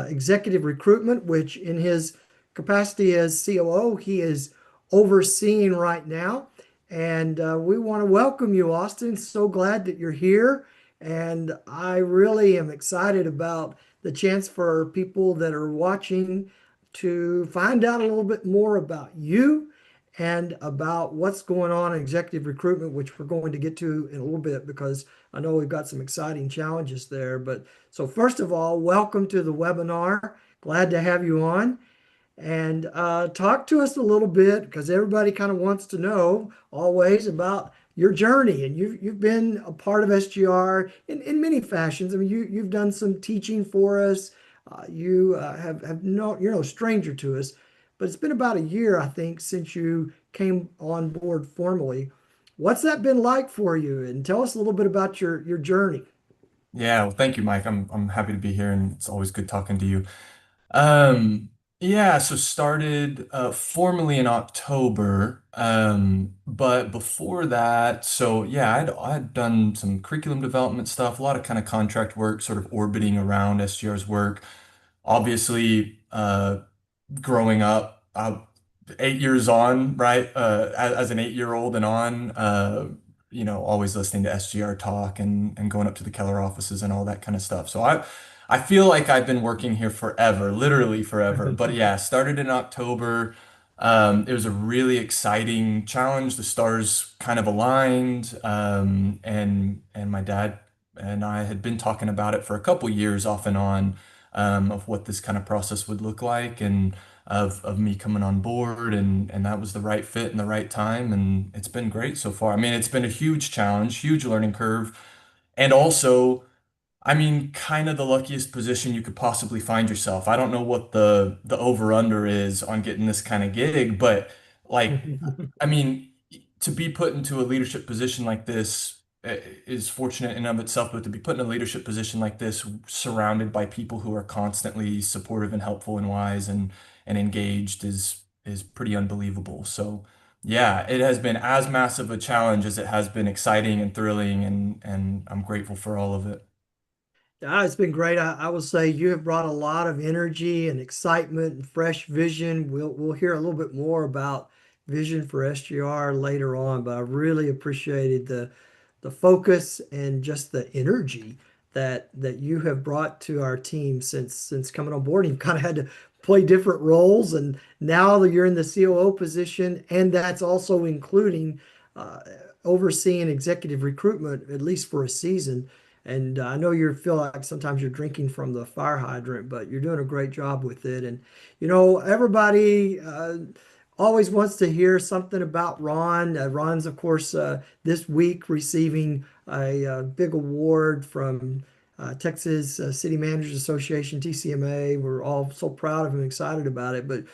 Executive Recruitment, which in his capacity as COO, he is overseeing right now. And we want to welcome you, Austin. So glad that you're here. And I really am excited about the chance for people that are watching to find out a little bit more about you and about what's going on in executive recruitment, which we're going to get to in a little bit because I know we've got some exciting challenges there. But so, first of all, welcome to the webinar. Glad to have you on. And talk to us a little bit because everybody kind of wants to know always about your journey. And you've been a part of SGR in many fashions. I mean, you've done some teaching for us. You have no, you're no stranger to us, but it's been about a year, I think, since you came on board formally. What's that been like for you? And tell us a little bit about your journey. Yeah, well, thank you, Mike. I'm happy to be here, and it's always good talking to you. Um, yeah, so started formally in October, but before that, so yeah, I'd done some curriculum development stuff, a lot of kind of contract work, sort of orbiting around SGR's work. Obviously, growing up, 8 years on, right? As an 8-year-old and on, always listening to SGR talk and going up to the Keller offices and all that kind of stuff. So I feel like I've been working here forever, literally forever. But yeah, started in October. It was a really exciting challenge. The stars kind of aligned, and my dad and I had been talking about it for a couple years off and on, of what this kind of process would look like, and of me coming on board, and that was the right fit and the right time, and it's been great so far. I mean, it's been a huge challenge, huge learning curve, and also, I mean, kind of the luckiest position you could possibly find yourself. I don't know what the over under is on getting this kind of gig, but like, I mean, to be put into a leadership position like this is fortunate in and of itself, but to be put in a leadership position like this, surrounded by people who are constantly supportive and helpful and wise and engaged, is pretty unbelievable. So, yeah, it has been as massive a challenge as it has been exciting and thrilling, and I'm grateful for all of it. It's been great. I will say you have brought a lot of energy and excitement and fresh vision. We'll hear a little bit more about vision for SGR later on, but I really appreciated the focus and just the energy that you have brought to our team since coming on board. You've kind of had to play different roles, and now that you're in the COO position, and that's also including uh, overseeing executive recruitment at least for a season. And I know you feel like sometimes you're drinking from the fire hydrant, but you're doing a great job with it. And everybody always wants to hear something about Ron. Ron's, of course, this week receiving a big award from Texas City Managers Association, TCMA. We're all so proud of him and excited about it. But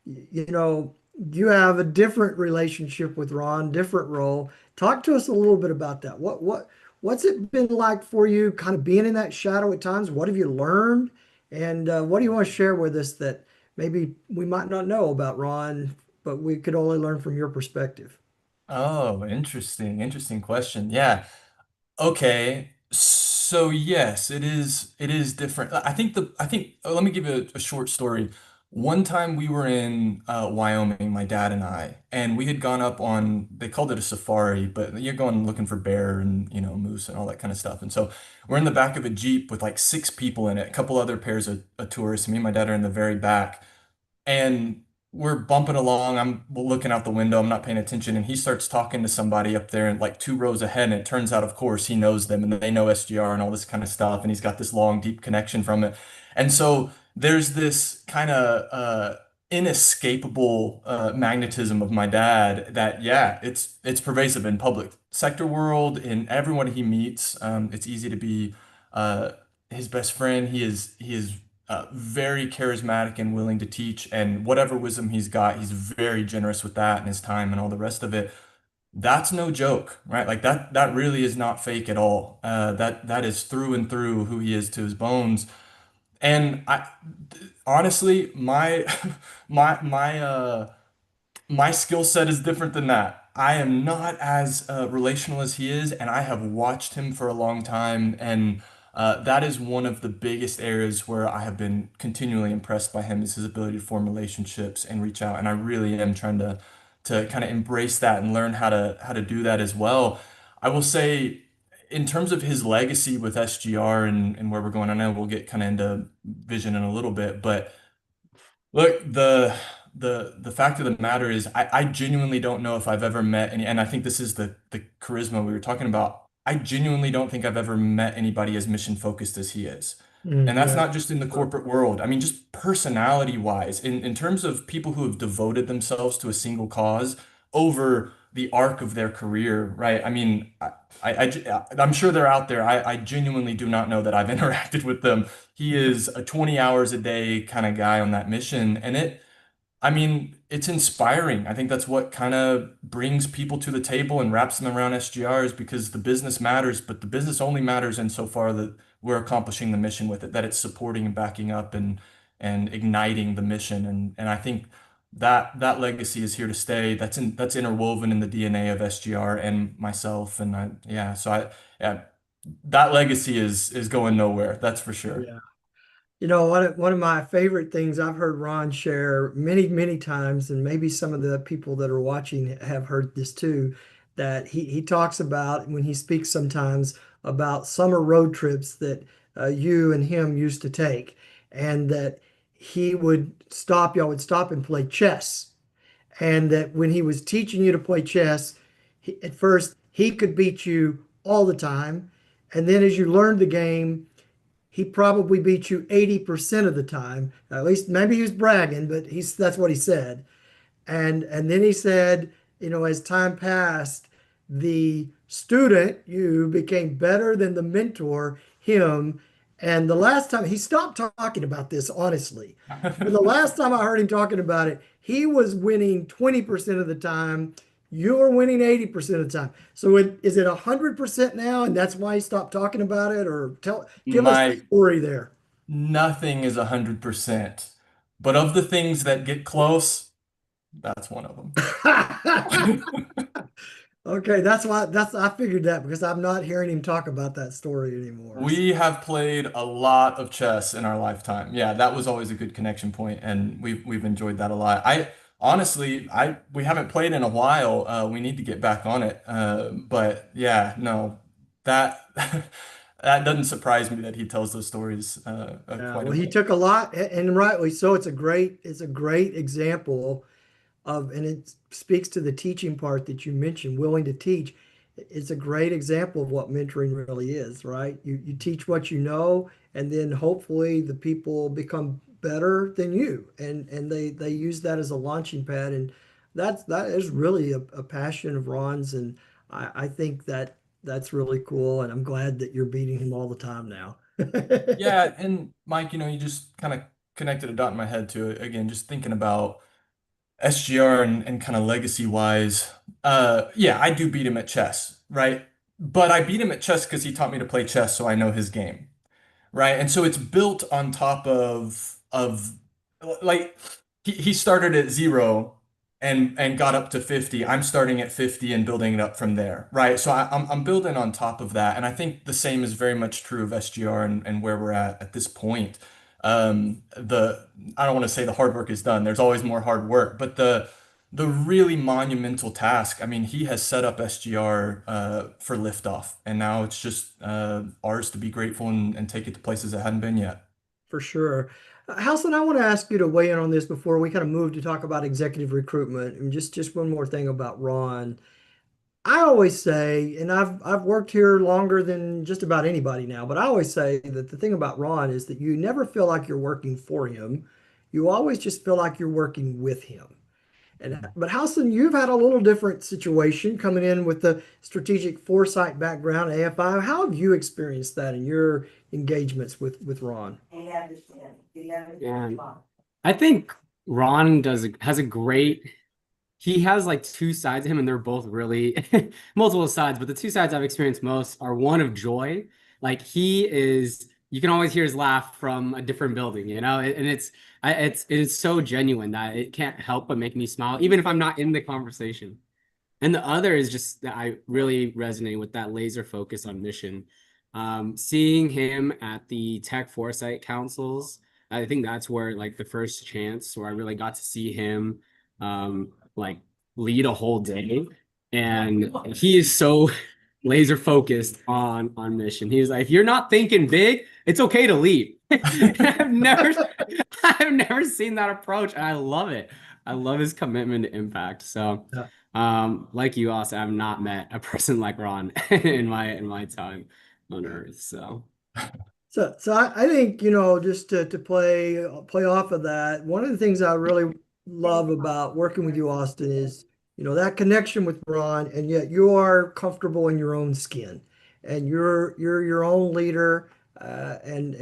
you know, you have a different relationship with Ron, different role. Talk to us a little bit about that. What's it been like for you, kind of being in that shadow at times? What have you learned, and what do you want to share with us that maybe we might not know about Ron, but we could only learn from your perspective? Oh, interesting question. Yeah. Okay. So yes, it is different. Let me give you a short story. One time we were in Wyoming, my dad and I, and we had gone up on, they called it a safari, but you're going looking for bear and moose and all that kind of stuff. And so we're in the back of a Jeep with like 6 people in it, a couple other pairs of tourists. Me and my dad are in the very back, and we're bumping along. I'm looking out the window. I'm not paying attention. And he starts talking to somebody up there and like 2 rows ahead. And it turns out, of course, he knows them and they know SGR and all this kind of stuff. And he's got this long, deep connection from it. And so there's this kind of inescapable magnetism of my dad that, yeah, it's pervasive in public sector world, in everyone he meets. It's easy to be uh, his best friend. He is very charismatic and willing to teach, and whatever wisdom he's got, he's very generous with that and his time and all the rest of it. That's no joke, right? Like that really is not fake at all. That is through and through who he is to his bones. And I honestly, my skill set is different than that. I am not as relational as he is, and I have watched him for a long time, and That is one of the biggest areas where I have been continually impressed by him is his ability to form relationships and reach out. And I really am trying to kind of embrace that and learn how to do that as well. I will say, in terms of his legacy with SGR and where we're going, I know we'll get kind of into vision in a little bit, but look, the fact of the matter is I genuinely don't know if I've ever met any, and I think this is the charisma we were talking about. I genuinely don't think I've ever met anybody as mission focused as he is. And that's Yeah. not just in the corporate world. I mean, just personality wise, in terms of people who have devoted themselves to a single cause over the arc of their career, right? I mean, I'm sure they're out there. I genuinely do not know that I've interacted with them. He is a 20 hours a day kind of guy on that mission. And I mean, it's inspiring. I think that's what kind of brings people to the table and wraps them around SGRs because the business matters, but the business only matters insofar that we're accomplishing the mission with it, that it's supporting and backing up and igniting the mission. And I think that legacy is here to stay. That's interwoven in the DNA of SGR and myself. And yeah, that legacy is going nowhere. That's for sure. Yeah. You know, one of my favorite things I've heard Ron share many, many times, and maybe some of the people that are watching have heard this too, that he talks about when he speaks sometimes about summer road trips that you and him used to take, and that y'all would stop and play chess, and that when he was teaching you to play chess, at first he could beat you all the time, and then as you learned the game he probably beat you 80% of the time. At least maybe he was bragging, but that's what he said. And then he said, as time passed, the student, you became better than the mentor, him. And the last time he stopped talking about this, honestly. But the last time I heard him talking about it, he was winning 20% of the time. You're winning 80% of the time. So is it 100% now? And that's why he stopped talking about it? Or give us the My story there. Nothing is 100%. But of the things that get close, that's one of them. Okay, I figured that because I'm not hearing him talk about that story anymore. We have played a lot of chess in our lifetime. Yeah, that was always a good connection point, and we've enjoyed that a lot. I honestly, I we haven't played in a while. We need to get back on it. But yeah, no, that that doesn't surprise me that he tells those stories Yeah, quite a well, he bit. took a lot, and rightly so. It's a great example and it speaks to the teaching part that you mentioned, willing to teach. It's a great example of what mentoring really is, right? You teach what you know, and then hopefully the people become better than you, and they use that as a launching pad, and that is really a passion of Ron's, and I think that's really cool, and I'm glad that you're beating him all the time now. Yeah, and Mike, you just kind of connected a dot in my head to it. Again, just thinking about SGR and kind of legacy wise. Yeah, I do beat him at chess, right? But I beat him at chess because he taught me to play chess, so I know his game, right? And so it's built on top of like he started at 0 and got up to 50. I'm starting at 50 and building it up from there, right? So I'm building on top of that, and I think the same is very much true of SGR and where we're at this point. The I don't want to say the hard work is done. There's always more hard work, but the really monumental task. I mean, he has set up SGR for liftoff, and now it's just ours to be grateful and take it to places it hadn't been yet. For sure. Halson, I want to ask you to weigh in on this before we kind of move to talk about executive recruitment. And just one more thing about Ron. I always say, and I've worked here longer than just about anybody now, but I always say that the thing about Ron is that you never feel like you're working for him. You always just feel like you're working with him. But Halson, you've had a little different situation coming in with the strategic foresight background, AFI. How have you experienced that in your engagements with Ron? And I think Ron has a great he has like two sides of him and they're both really multiple sides, but the two sides I've experienced most are one of joy. Like you can always hear his laugh from a different building, and it's so genuine that it can't help but make me smile, even if I'm not in the conversation. And the other is just that I really resonate with that laser focus on mission. Seeing him at the Tech Foresight Councils, I think that's where like the first chance where I really got to see him like lead a whole day. And he is so laser focused on mission. He's like, if you're not thinking big, it's okay to leave. I've never I've never seen that approach, and I love it. I love his commitment to impact. So Yeah. like you also, I've not met a person like Ron in my time on Earth. So So I think, just to play off of that, one of the things I really love about working with you, Austin, is, that connection with Ron, and yet you are comfortable in your own skin, and you're your own leader, and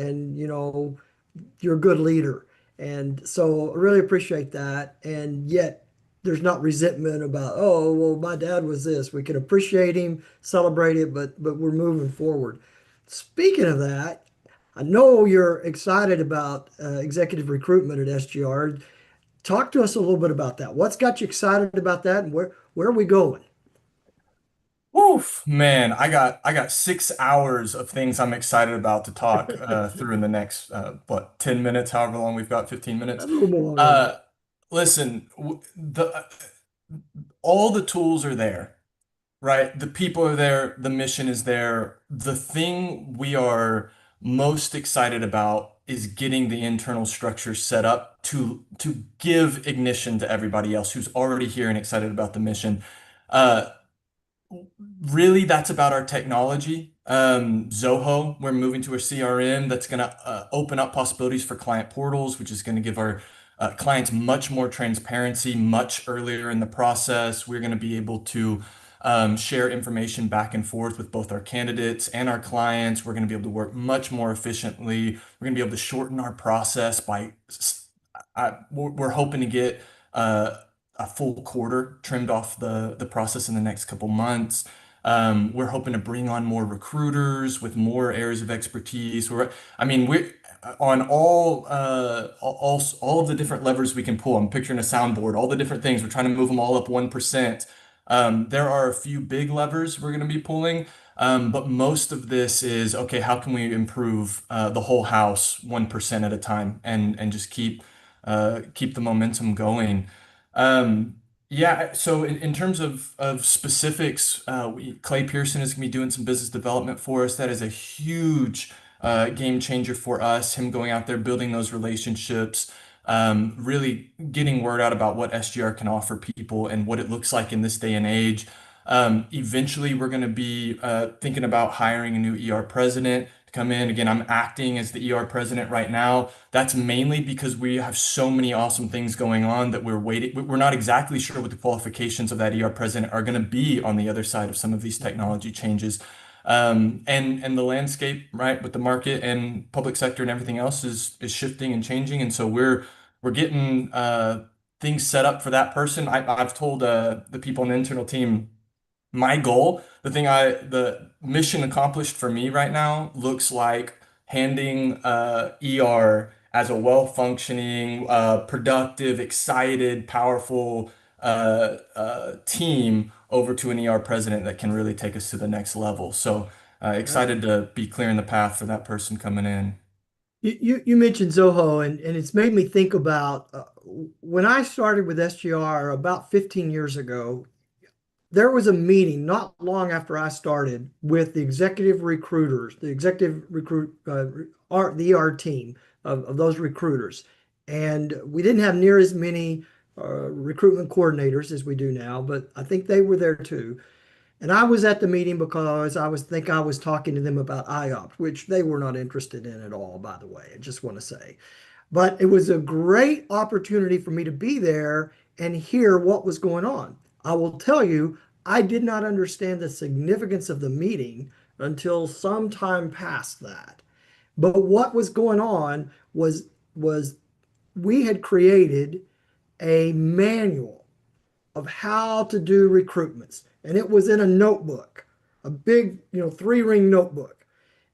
you're a good leader. And so I really appreciate that. And yet there's not resentment about, oh, well, my dad was this. We can appreciate him, celebrate it, but we're moving forward. Speaking of that, I know you're excited about executive recruitment at SGR. Talk to us a little bit about that. What's got you excited about that, and where are we going? Oof, man, I got 6 hours of things I'm excited about to talk through in the next 10 minutes, however long we've got, 15 A minutes. little more longer than that. Uh, listen, the all the tools are there, right? The people are there, the mission is there. The thing we are most excited about is getting the internal structure set up to give ignition to everybody else who's already here and excited about the mission. Uh, Really, that's about our technology. Zoho, we're moving to a CRM that's going to open up possibilities for client portals, which is going to give our clients much more transparency much earlier in the process. We're going to be able to share information back and forth with both our candidates and our clients. We're going to be able to work much more efficiently. We're going to be able to shorten our process by, we're hoping to get a full quarter trimmed off the process in the next couple months. We're hoping to bring on more recruiters with more areas of expertise. I mean, we're on all of the different levers we can pull. I'm picturing a soundboard, all the different things. We're trying to move them all up 1%. There are a few big levers we're going to be pulling, but most of this is, okay, how can we improve the whole house 1% at a time and just keep the momentum going. Um, yeah, so in terms of specifics, Clay Pearson is going to be doing some business development for us. That is a huge game changer for us. Him going out there, building those relationships, really getting word out about what SGR can offer people and what it looks like in this day and age. Eventually, we're going to be thinking about hiring a new ER president to come in. Again, I'm acting as the ER president right now. That's mainly because we have so many awesome things going on that we're waiting. We're not exactly sure what the qualifications of that ER president are going to be on the other side of some of these technology changes. And the landscape, right, with the market and public sector and everything else is shifting and changing. And so we're getting things set up for that person. I've told the people on the internal team my goal, the mission accomplished for me right now looks like handing ER as a well-functioning, productive, excited, powerful team over to an ER president that can really take us to the next level. So Yeah. excited to be clearing the path for that person coming in. You mentioned Zoho, and it's made me think about when I started with SGR about 15 years ago. There was a meeting not long after I started with the executive recruiters, the executive recruit, the ER team of those recruiters. And we didn't have near as many recruitment coordinators as we do now, but I think they were there too. And I was at the meeting because I was talking to them about IOPS, which they were not interested in at all, by the way. I just want to say. But it was a great opportunity for me to be there and hear what was going on. I will tell you, I did not understand the significance of the meeting until some time past that. But what was going on was we had created a manual of how to do recruitments, and it was in a notebook, a big, three-ring notebook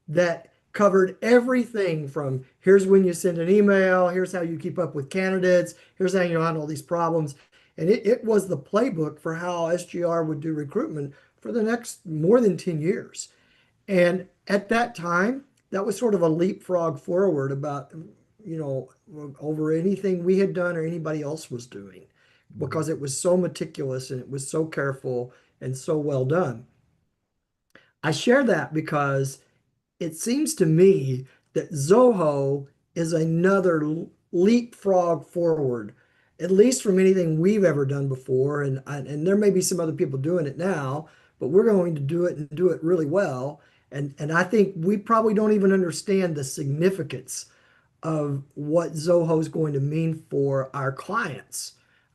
that covered everything from here's when you send an email, here's how you keep up with candidates, here's how you handle these problems. And it was the playbook for how SGR would do recruitment for the next more than 10 years. And at that time, that was sort of a leapfrog forward about, over anything we had done or anybody else was doing because it was so meticulous and it was so careful and so well done. I share that because it seems to me that Zoho is another leapfrog forward, at least from anything we've ever done before. And there may be some other people doing it now, but we're going to do it and do it really well. And I think we probably don't even understand the significance of what Zoho is going to mean for our clients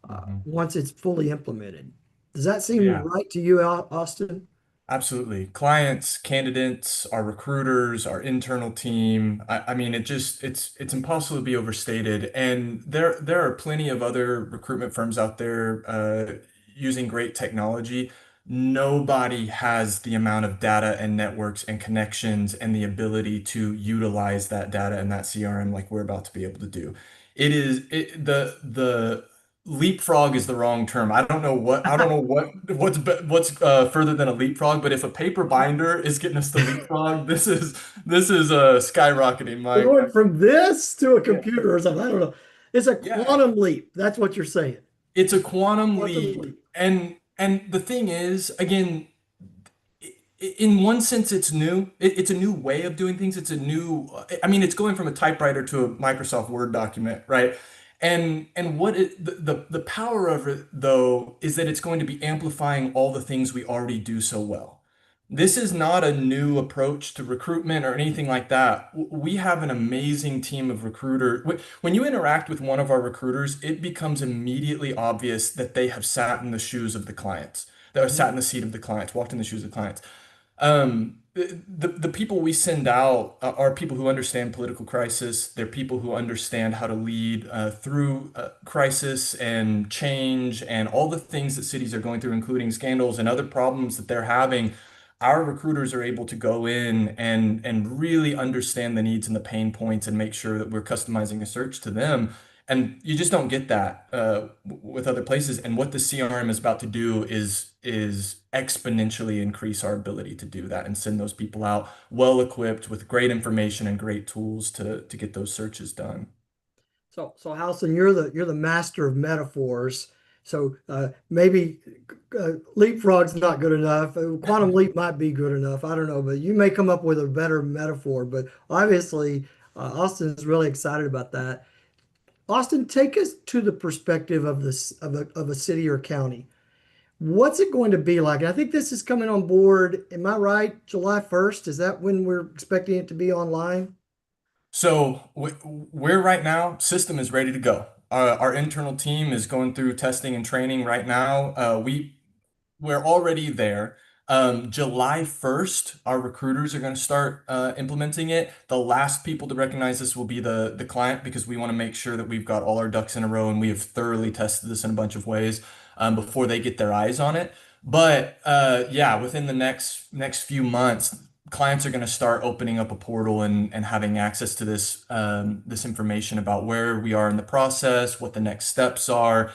Mhm. once it's fully implemented. Does that seem Yeah. right to you, Austin? Absolutely. Clients, candidates, our recruiters, our internal team. I mean, it's impossible to be overstated. And there are plenty of other recruitment firms out there using great technology. Nobody has the amount of data and networks and connections and the ability to utilize that data and that CRM like we're about to be able to do. The leapfrog is the wrong term. I don't know what's further than a leapfrog, but if a paper binder is getting us to leapfrog, this is skyrocketing, We're Mike. going from this to a Yeah. computer or something. I don't know. It's a Yeah, quantum leap. That's what you're saying. it's a quantum Quantum leap. leap. And the thing is, again, in one sense, it's new. It's a new way of doing things. It's a new, I mean, it's going from a typewriter to a Microsoft Word document, right? And the power of it though is that it's going to be amplifying all the things we already do so well. This is not a new approach to recruitment or anything like that. We have an amazing team of recruiters. When you interact with one of our recruiters, it becomes immediately obvious that they have sat in the shoes of the clients, that have sat in the seat of the clients, walked in the shoes of the clients. The people we send out are people who understand political crisis. They're people who understand how to lead through crisis and change and all the things that cities are going through, including scandals and other problems that they're having. Our recruiters are able to go in and really understand the needs and the pain points and make sure that we're customizing a search to them. And you just don't get that with other places. And what the CRM is about to do is exponentially increase our ability to do that and send those people out well equipped with great information and great tools to get those searches done. So Halson, you're the master of metaphors. So maybe leapfrog's not good enough. Quantum leap might be good enough. I don't know, but you may come up with a better metaphor. But obviously, Austin's really excited about that. Austin, take us to the perspective of this of a city or county. What's it going to be like? And I think this is coming on board. Am I right? July 1st? Is that when we're expecting it to be online? So we're right now, system is ready to go. Our internal team is going through testing and training right now. We're already there. July 1st, our recruiters are going to start implementing it. The last people to recognize this will be the client because we want to make sure that we've got all our ducks in a row and we have thoroughly tested this in a bunch of ways before they get their eyes on it. But yeah, within the next few months, clients are going to start opening up a portal and having access to this information about where we are in the process, what the next steps are,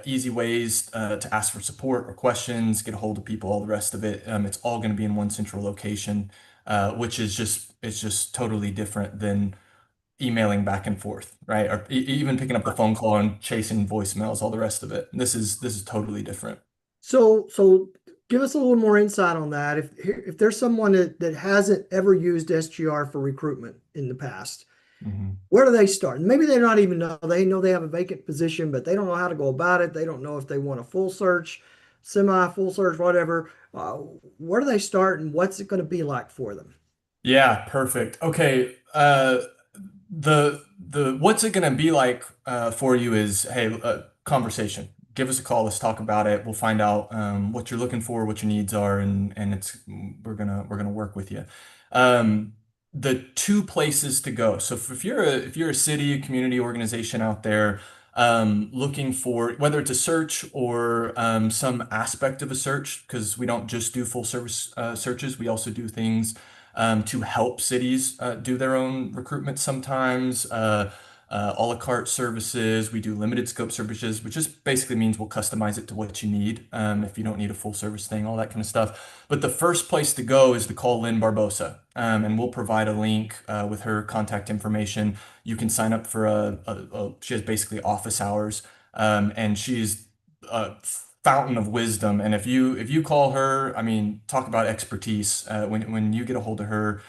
easy ways to ask for support or questions, get a hold of people, all the rest of it. It's all going to be in one central location, which is just it's just totally different than emailing back and forth, right? Or even picking up the phone call and chasing voicemails, all the rest of it. This is totally different. So give us a little more insight on that. If there's someone that hasn't ever used SGR for recruitment in the past, Mhm. where do they start? And maybe they're not even know they have a vacant position, but they don't know how to go about it. They don't know if they want a full search, semi full search, whatever. Where do they start and what's it going to be like for them? Yeah, perfect. Okay. The what's it gonna be like for you is hey, conversation. Give us a call. Let's talk about it. We'll find out what you're looking for, what your needs are, and it's we're gonna work with you. Um, the two places to go. So if you're a city, a community organization out there looking for whether it's a search or some aspect of a search, because we don't just do full service searches, we also do things to help cities do their own recruitment sometimes. a la carte services. We do limited scope services, which just basically means we'll customize it to what you need. If you don't need a full service thing, all that kind of stuff. But the first place to go is to call Lynn Barbosa, and we'll provide a link with her contact information. You can sign up for she has basically office hours, and she's a fountain of wisdom. And if you call her, I mean, talk about expertise. When you get a hold of her,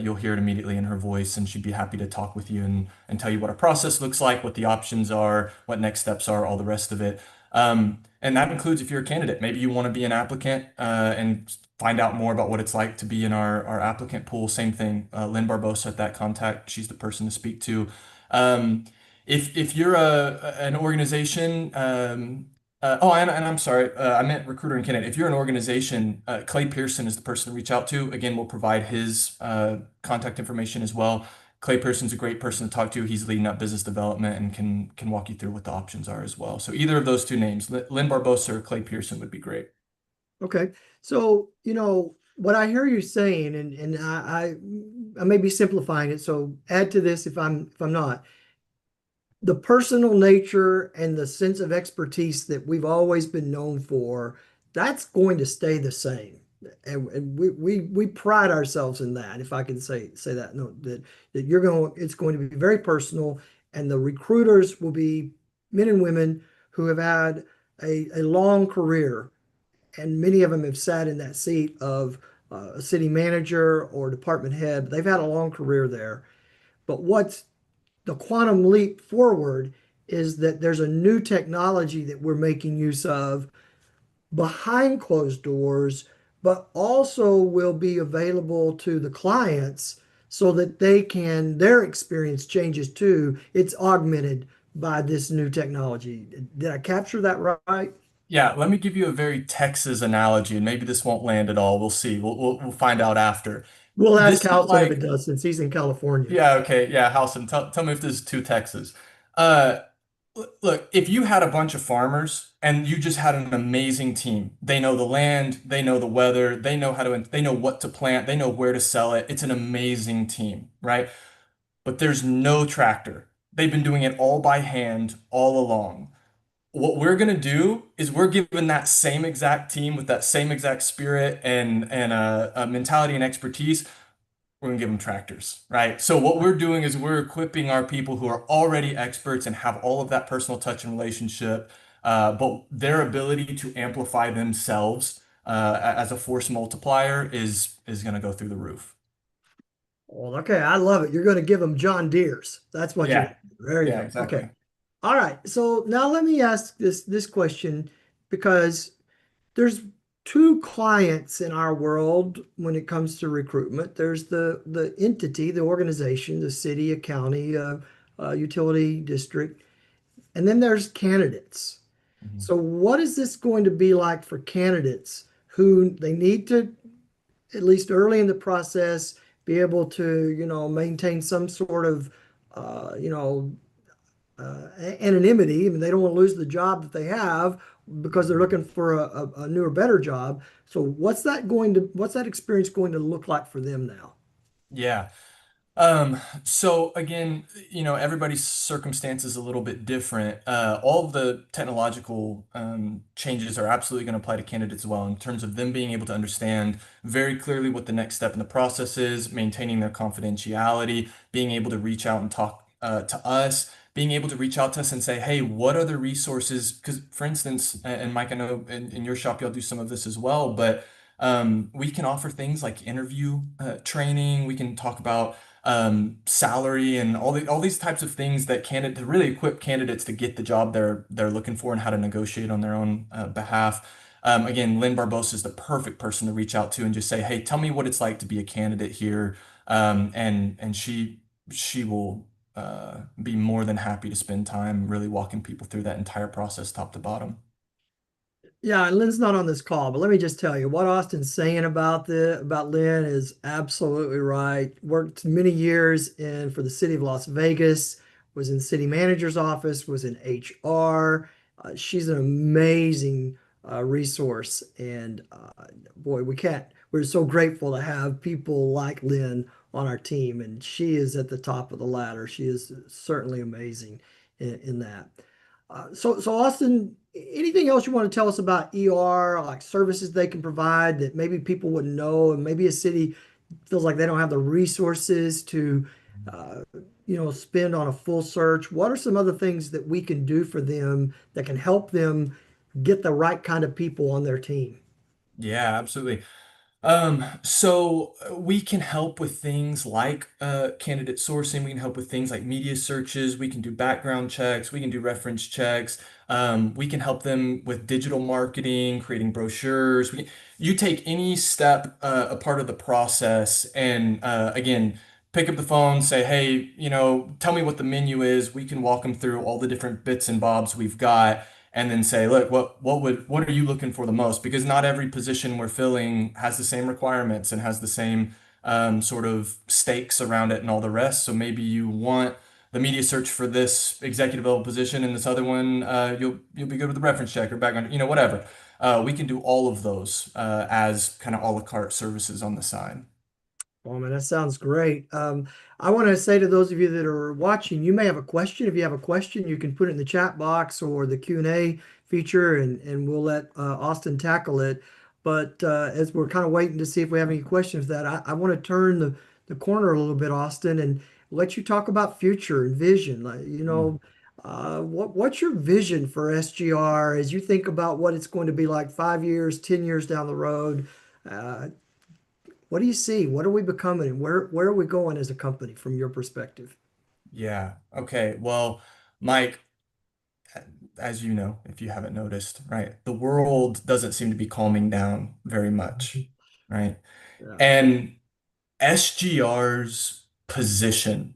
you'll hear it immediately in her voice, and she'd be happy to talk with you and tell you what our process looks like, what the options are, what next steps are, all the rest of it. And that includes if you're a candidate, maybe you want to be an applicant and find out more about what it's like to be in our applicant pool. Same thing, Lynn Barbosa at that contact, she's the person to speak to. Um, if you're an organization, and I'm sorry, I meant recruiter and candidate. If you're an organization, Clay Pearson is the person to reach out to. Again, we'll provide his contact information as well. Clay Pearson's a great person to talk to. He's leading up business development and can walk you through what the options are as well. So either of those two names, Lynn Barbosa or Clay Pearson, would be great. Okay. So, what I hear you saying, and I may be simplifying it, so add to this if I'm not. The personal nature and the sense of expertise that we've always been known for, that's going to stay the same. And we pride ourselves in that, if I can say that. No, that it's going to be very personal, and the recruiters will be men and women who have had a long career, and many of them have sat in that seat of a city manager or department head. They've had a long career there. But what's the quantum leap forward is that there's a new technology that we're making use of behind closed doors, but also will be available to the clients so that their experience changes too. It's augmented by this new technology. Did I capture that right? Yeah, let me give you a very Texas analogy, and maybe this won't land at all. We'll see. We'll find out after. We'll ask This is Housen if it like, does, since he's in California. yeah, okay, yeah, Howson, tell me if this is too Texas. Uh, Look, if you had a bunch of farmers and you just had an amazing team, they know the land, they know the weather, they know what to plant, they know where to sell it. It's an amazing team, right? But there's no tractor. They've been doing it all by hand all along. What we're gonna do is we're giving that same exact team with that same exact spirit and a mentality and expertise, we're gonna give them tractors, right? So what we're doing is we're equipping our people who are already experts and have all of that personal touch and relationship, but their ability to amplify themselves as a force multiplier is gonna go through the roof. Well, okay, I love it. You're going to give them John Deere's. That's what you're. Yeah, There you yeah, go. Okay. exactly. All right. So now let me ask this question, because there's two clients in our world when it comes to recruitment. There's the entity, the organization, the city, a county, utility district, and then there's candidates. Mhm. So what is this going to be like for candidates who they need to, at least early in the process, be able to, maintain some sort of, uh, you know, anonymity? I mean, they don't want to lose the job that they have because they're looking for a newer, better job. So what's that experience going to look like for them now? Yeah. So again, everybody's circumstance is a little bit different. All of the technological changes are absolutely going to apply to candidates as well in terms of them being able to understand very clearly what the next step in the process is, maintaining their confidentiality, being able to reach out and talk to us, being able to reach out to us and say, hey, what are the resources? Because, for instance, and Mike, I know in your shop you'll do some of this as well, but we can offer things like interview training. We can talk about salary and all these types of things that candidate to really equip candidates to get the job they're looking for and how to negotiate on their own behalf. Again, Lynn Barbosa is the perfect person to reach out to and just say, "Hey, tell me what it's like to be a candidate here," and she will be more than happy to spend time really walking people through that entire process, top to bottom. Yeah, and Lynn's not on this call, but let me just tell you what Austin's saying about Lynn is absolutely right. Worked many years for the city of Las Vegas, was in city manager's office, was in HR. She's an amazing resource, and boy, we're so grateful to have people like Lynn on our team, and she is at the top of the ladder. She is certainly amazing in that. So Austin, anything else you want to tell us about ER, like services they can provide that maybe people wouldn't know, and maybe a city feels like they don't have the resources to, uh, spend on a full search? What are some other things that we can do for them that can help them get the right kind of people on their team? Yeah, absolutely. We can help with things like candidate sourcing. We can help with things like media searches. We can do background checks. We can do reference checks. We can help them with digital marketing, creating brochures. You take any step a part of the process, and again, pick up the phone, say, hey, tell me what the menu is. We can walk them through all the different bits and bobs we've got and then say, look, what are you looking for the most? Because not every position we're filling has the same requirements and has the same sort of stakes around it and all the rest. So maybe you want the media search for this executive level position, and this other one, you'll be good with the reference check or background, whatever. We can do all of those as kind of a la carte services on the side. Oh man, that sounds great. I want to say to those of you that are watching, you may have a question. If you have a question, you can put it in the chat box or the Q&A feature, and we'll let Austin tackle it. But as we're kind of waiting to see if we have any questions, that I want to turn the corner a little bit, Austin, and let you talk about future and vision. Like, what's your vision for SGR as you think about what it's going to be like 5 years, 10 years down the road? Uh, what do you see? What are we becoming? And where are we going as a company from your perspective? Yeah. Okay. Well, Mike, as you know, if you haven't noticed, right, the world doesn't seem to be calming down very much, right? Yeah. And SGR's position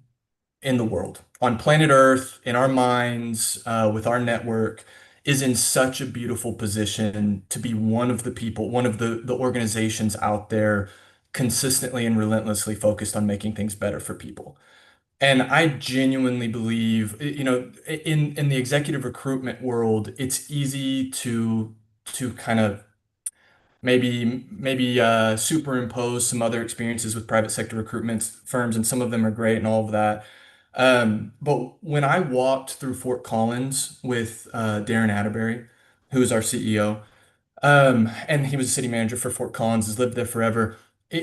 in the world, on planet Earth, in our minds, with our network, is in such a beautiful position to be one of the people, one of the organizations out there consistently and relentlessly focused on making things better for people. And I genuinely believe, in the executive recruitment world, it's easy to kind of maybe superimpose some other experiences with private sector recruitment firms, and some of them are great and all of that. But when I walked through Fort Collins with Darren Atterbury, who is our CEO, and he was a city manager for Fort Collins, has lived there forever.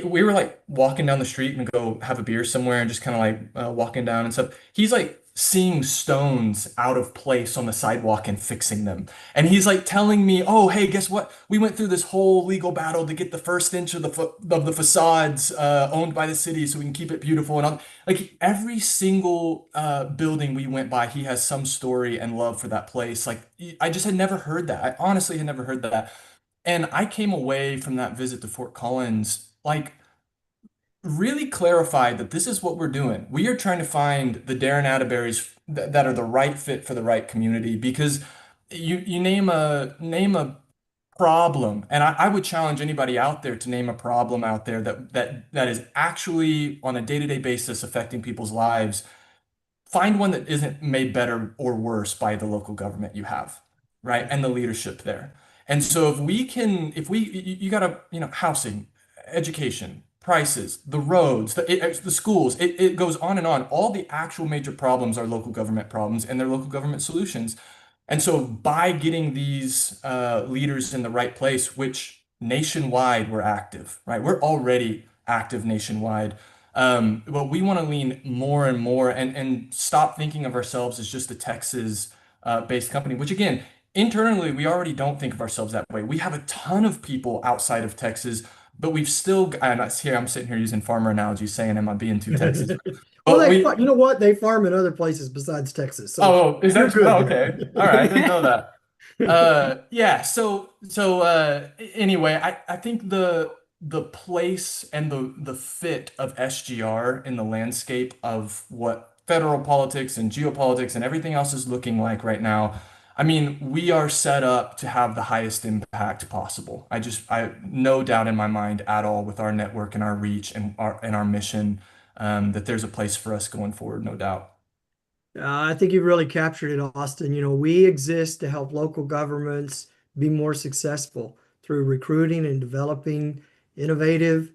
We were like walking down the street and go have a beer somewhere and just kind of like walking down and stuff. He's like seeing stones out of place on the sidewalk and fixing them. And he's like telling me, "Oh, hey, guess what? We went through this whole legal battle to get the first inch of the facades owned by the city so we can keep it beautiful." And like every single building we went by, he has some story and love for that place. Like I just had never heard that. I honestly had never heard that. And I came away from that visit to Fort Collins, like really clarified that this is what we're doing. We are trying to find the Darren Atterberries that are the right fit for the right community, because you name a problem, and I would challenge anybody out there to name a problem out there that is actually on a day-to-day basis affecting people's lives. Find one that isn't made better or worse by the local government you have, right? And the leadership there. And so if we, you gotta, housing, education, prices, the roads, the schools, it goes on and on. All the actual major problems are local government problems, and they're local government solutions. And so by getting these leaders in the right place, which nationwide we're active, right? We're already active nationwide. But we want to lean more and more and stop thinking of ourselves as just a Texas based company, which again, internally, we already don't think of ourselves that way. We have a ton of people outside of Texas, but we've still, I'm sitting here using farmer analogies saying, am I being too Texas? Well, But we, you know what? They farm in other places besides Texas, so oh, is you're that true? good Oh, okay. All right. I didn't know there. that. Yeah, anyway, I think the place and the fit of SGR in the landscape of what federal politics and geopolitics and everything else is looking like right now. I mean, we are set up to have the highest impact possible. I no doubt in my mind at all with our network and our reach and our mission, that there's a place for us going forward, no doubt. I think you've really captured it, Austin. We exist to help local governments be more successful through recruiting and developing innovative,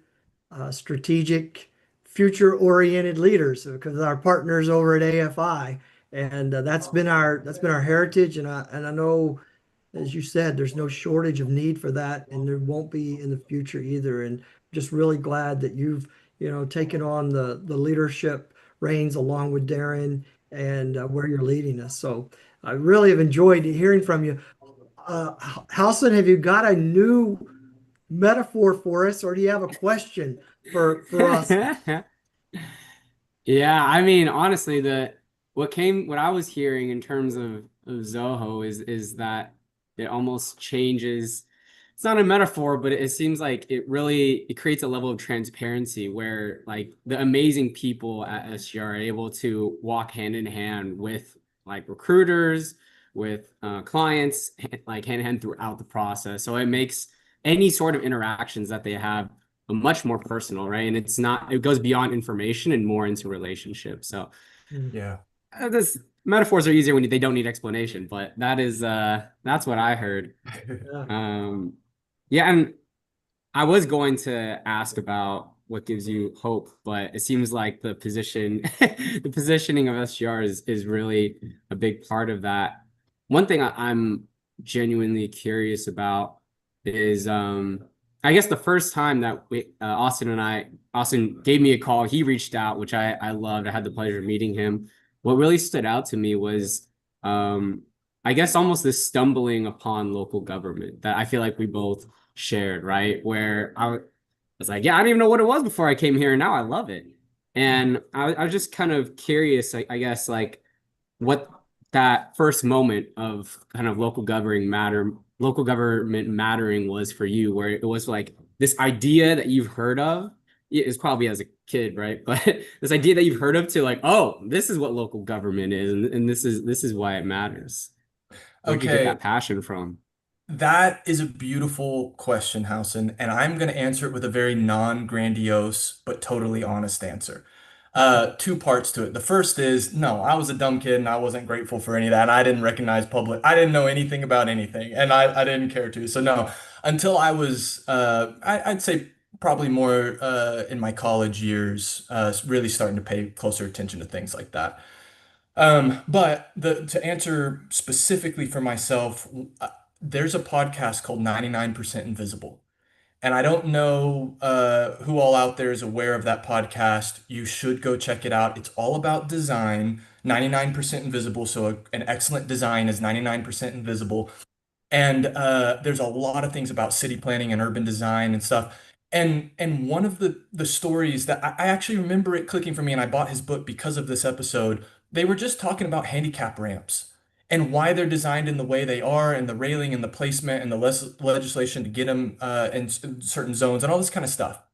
strategic, future-oriented leaders because our partners over at AFI, and that's been our heritage. And I know, as you said, there's no shortage of need for that, and there won't be in the future either. And just really glad that you've taken on the leadership reins along with Darren and where you're leading us. So I really have enjoyed hearing from you. Halson, have you got a new metaphor for us, or do you have a question for us? Yeah, I mean, honestly, the what I was hearing in terms of Zoho is that it almost changes. It's not a metaphor, but it seems like it creates a level of transparency where like the amazing people at SGR are able to walk hand in hand with like recruiters, with clients, like hand in hand throughout the process. So it makes any sort of interactions that they have much more personal, right? And it goes beyond information and more into relationships. So Mm. Yeah. this metaphors are easier when they don't need explanation, but that's what I heard. Yeah. Um, yeah, and I was going to ask about what gives you hope, but it seems like the positioning of SGR is really a big part of that. One thing I'm genuinely curious about is, I guess the first time that Austin gave me a call, he reached out, which I loved. I had the pleasure of meeting him. What really stood out to me was, I guess almost this stumbling upon local government that I feel like we both shared, right? Where I was like, yeah, I didn't even know what it was before I came here, and now I love it. And I was just kind of curious, I guess, like what that first moment of kind of local government mattering was for you, where it was like this idea that you've heard of. It's probably as a kid, right? But this idea that you've heard of to like, oh, this is what local government is, and this is why it matters. Where'd you get Okay. that passion from? That is a beautiful question, Housen, and I'm going to answer it with a very non-grandiose but totally honest answer. Two parts to it. The first is, no, I was a dumb kid and I wasn't grateful for any of that. And I didn't recognize I didn't know anything about anything, and I didn't care to. So no, until I was, I'd say probably more in my college years, really starting to pay closer attention to things like that. But to answer specifically for myself, there's a podcast called 99% Invisible. And I don't know who all out there is aware of that podcast. You should go check it out. It's all about design, 99% invisible. So an excellent design is 99% invisible. And there's a lot of things about city planning and urban design and stuff. And one of the stories that I actually remember it clicking for me, and I bought his book because of this episode. They were just talking about handicap ramps and why they're designed in the way they are, and the railing and the placement and the legislation to get them in certain zones and all this kind of stuff.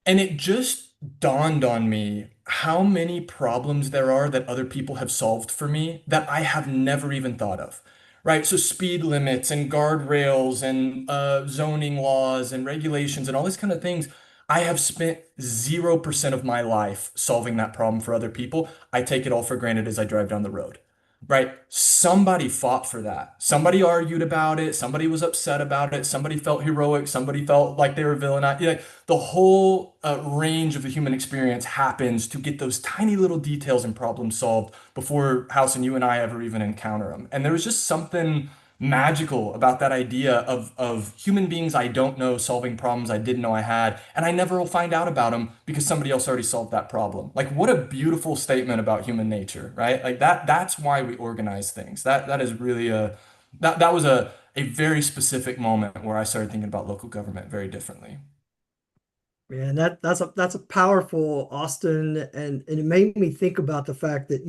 And it just dawned on me how many problems there are that other people have solved for me that I have never even thought of. Right? So speed limits and guardrails and zoning laws and regulations and all these kind of things. I have spent 0% of my life solving that problem for other people. I take it all for granted as I drive down the road. Right? Somebody fought for that. Somebody argued about it. Somebody was upset about it. Somebody felt heroic. Somebody felt like they were villainized. You know, the whole range of the human experience happens to get those tiny little details and problems solved before House and you and I ever even encounter them. And there was just something magical about that idea of human beings I don't know solving problems I didn't know I had, and I never will find out about them because somebody else already solved that problem. Like what a beautiful statement about human nature, right? Like that's why we organize things. That is really that was a very specific moment where I started thinking about local government very differently. Man, that's a powerful, Austin, and it made me think about the fact that,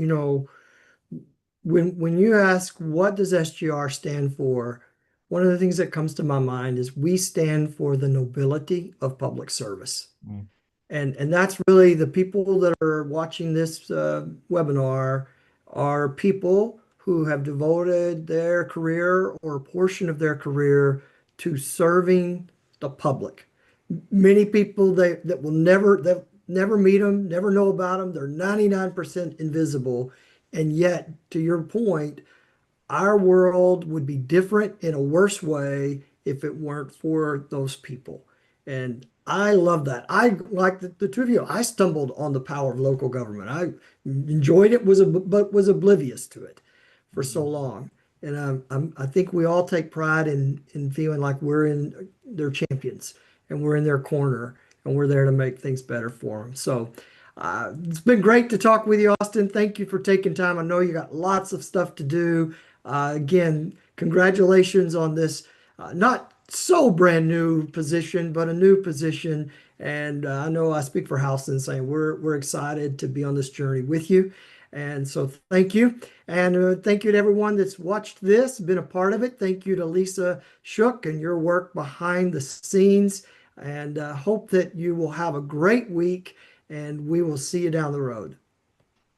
when you ask what does SGR stand for, one of the things that comes to my mind is we stand for the nobility of public service. Mm. And that's really the people that are watching this webinar are people who have devoted their career or a portion of their career to serving the public. Many people that will never meet them, never know about them. They're 99% invisible. And yet, to your point, our world would be different in a worse way if it weren't for those people. And I love that. I like the two of you. I stumbled on the power of local government. I enjoyed it, but was oblivious to it for so long. And I think we all take pride in feeling like we're in their champions and we're in their corner and we're there to make things better for them. So it's been great to talk with you, Austin. Thank you for taking time. I know you got lots of stuff to do. Again, congratulations on this not so brand new position, but a new position. And I know I speak for Houston saying we're excited to be on this journey with you. And so thank you. And thank you to everyone that's watched this, been a part of it. Thank you to Lisa Shook and your work behind the scenes. And hope that you will have a great week and we will see you down the road.